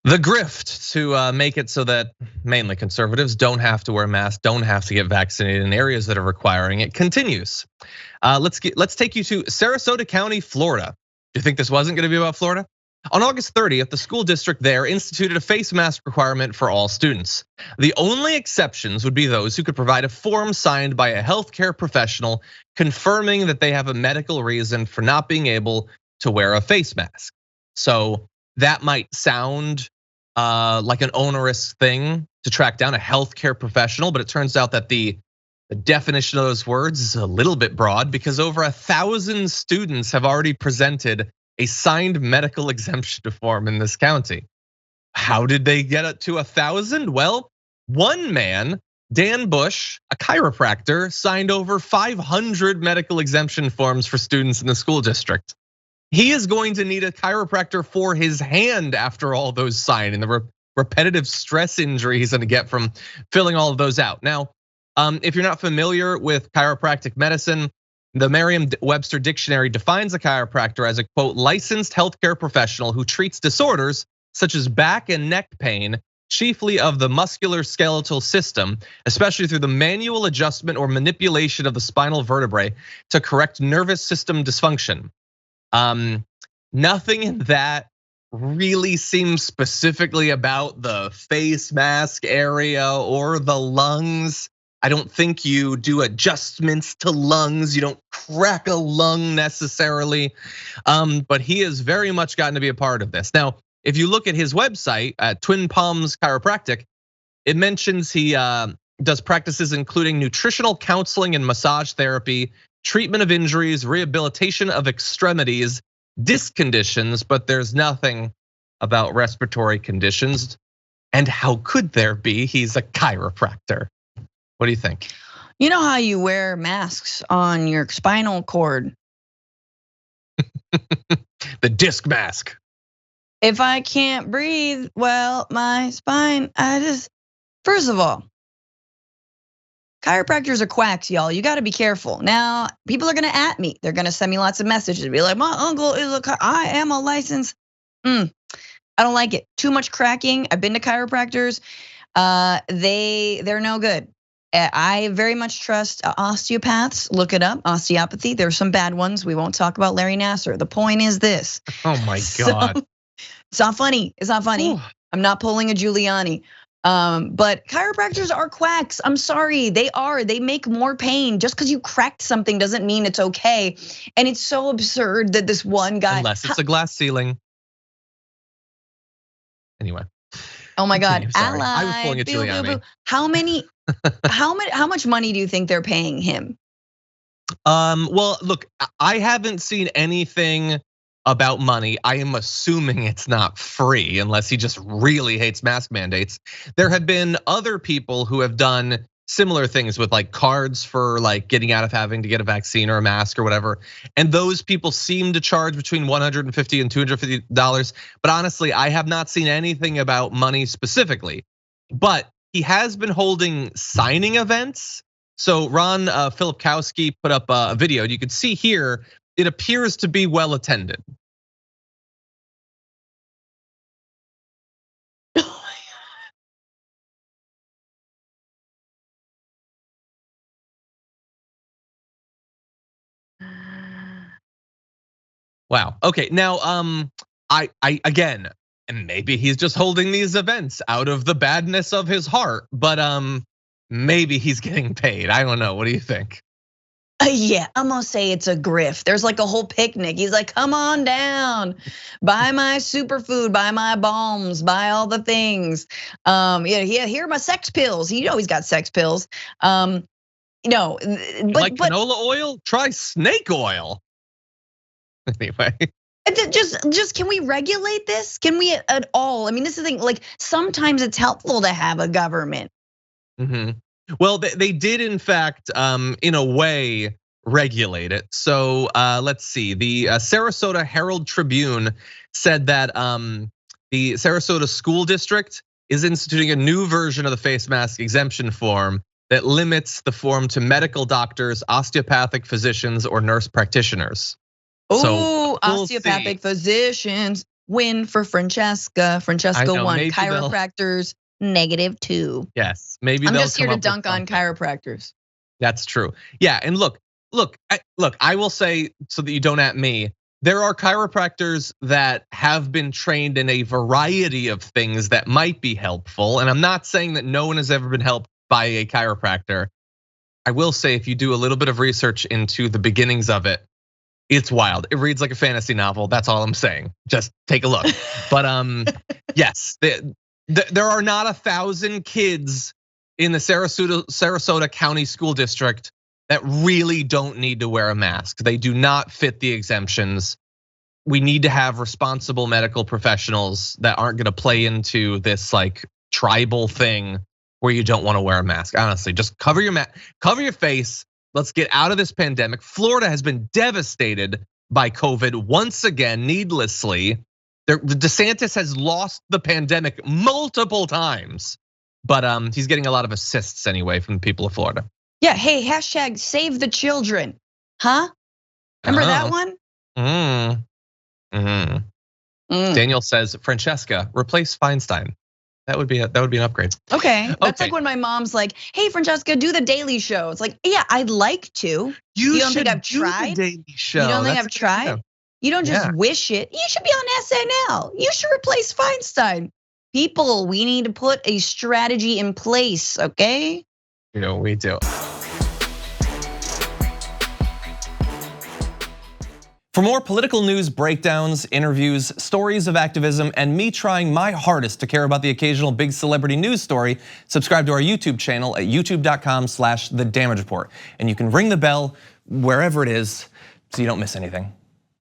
The grift to make it so that mainly conservatives don't have to wear masks, don't have to get vaccinated in areas that are requiring it continues. Let's take you to Sarasota County, Florida. Do you think this wasn't going to be about Florida? On August 30th, the school district there instituted a face mask requirement for all students. The only exceptions would be those who could provide a form signed by a healthcare professional confirming that they have a medical reason for not being able to wear a face mask. So that might sound like an onerous thing to track down a healthcare professional, but it turns out that the definition of those words is a little bit broad because over 1,000 students have already presented a signed medical exemption form in this county. How did they get it to 1,000? Well, one man, Dan Bush, a chiropractor, signed over 500 medical exemption forms for students in the school district. He is going to need a chiropractor for his hand after all those signed and the repetitive stress injury he's gonna get from filling all of those out. Now, if you're not familiar with chiropractic medicine, the Merriam-Webster dictionary defines a chiropractor as a quote, licensed healthcare professional who treats disorders such as back and neck pain, chiefly of the muscular skeletal system, especially through the manual adjustment or manipulation of the spinal vertebrae to correct nervous system dysfunction. Nothing in that really seems specifically about the face mask area or the lungs. I don't think you do adjustments to lungs. You don't crack a lung necessarily, but he has very much gotten to be a part of this. Now, if you look at his website at Twin Palms Chiropractic, it mentions he does practices including nutritional counseling and massage therapy, treatment of injuries, rehabilitation of extremities, disc conditions, but there's nothing about respiratory conditions. And how could there be? He's a chiropractor. What do you think? You know how you wear masks on your spinal cord? The disc mask. If I can't breathe, well, my spine, first of all, chiropractors are quacks, y'all. You gotta be careful. Now, people are gonna at me. They're gonna send me lots of messages, be like, my uncle is I am a licensed. I don't like it. Too much cracking. I've been to chiropractors. They're no good. I very much trust osteopaths. Look it up, osteopathy. There's some bad ones. We won't talk about Larry Nassar. The point is this. Oh my God. It's not funny. It's not funny. Ooh. I'm not pulling a Giuliani. But chiropractors are quacks. I'm sorry, they are. They make more pain. Just because you cracked something doesn't mean it's okay. And it's so absurd that this one guy. Unless it's a glass ceiling. Anyway. Oh my God, sorry. I was pulling a Giuliani. How much money do you think they're paying him? Well, look, I haven't seen anything about money. I am assuming it's not free unless he just really hates mask mandates. There have been other people who have done similar things with like cards for like getting out of having to get a vaccine or a mask or whatever. And those people seem to charge between $150 and $250. But honestly, I have not seen anything about money specifically. But he has been holding signing events. So Ron Filipkowski put up a video. You can see here, it appears to be well attended. Wow. Okay. Now, I again, and maybe he's just holding these events out of the badness of his heart, but maybe he's getting paid. I don't know. What do you think? Yeah, I'm gonna say it's a grift. There's like a whole picnic. He's like, come on down, buy my superfood, buy my balms, buy all the things. Yeah, here are my sex pills. You know he's got sex pills. But canola oil? Try snake oil. Anyway. Just can we regulate this? Can we at all? I mean, this is the thing, like sometimes it's helpful to have a government. Well, they did in fact, in a way, regulate it. So let's see, the Sarasota Herald Tribune said that the Sarasota School District is instituting a new version of the face mask exemption form that limits the form to medical doctors, osteopathic physicians, or nurse practitioners. Oh, osteopathic physicians. win for Francesca. Francesca won. Chiropractors, -2. Yes, maybe I'm they'll just here come to up with dunk on something. chiropractors. That's true. Yeah, and look, I will say, so that you don't at me, there are chiropractors that have been trained in a variety of things that might be helpful. And I'm not saying that no one has ever been helped by a chiropractor. I will say, if you do a little bit of research into the beginnings of it, it's wild. It reads like a fantasy novel. That's all I'm saying. Just take a look. But yes, there are not 1,000 kids in the Sarasota County School District that really don't need to wear a mask. They do not fit the exemptions. We need to have responsible medical professionals that aren't gonna play into this like tribal thing where you don't wanna wear a mask. Honestly, just cover your face. Let's get out of this pandemic. Florida has been devastated by COVID once again, needlessly. DeSantis has lost the pandemic multiple times, but he's getting a lot of assists anyway from the people of Florida. Yeah, hey, hashtag save the children, huh? Remember that one? Daniel says, Francesca, replace Feinstein. That would be an upgrade. Okay, that's like when my mom's like, "Hey, Francesca, do the Daily Show." It's like, yeah, I'd like to. You don't think I've do tried? The Daily Show. You don't think I've tried? You don't just wish it. You should be on SNL. You should replace Feinstein. People, we need to put a strategy in place, okay? You know, we do. For more political news breakdowns, interviews, stories of activism, and me trying my hardest to care about the occasional big celebrity news story, subscribe to our YouTube channel at youtube.com/thedamagereport. And you can ring the bell wherever it is so you don't miss anything.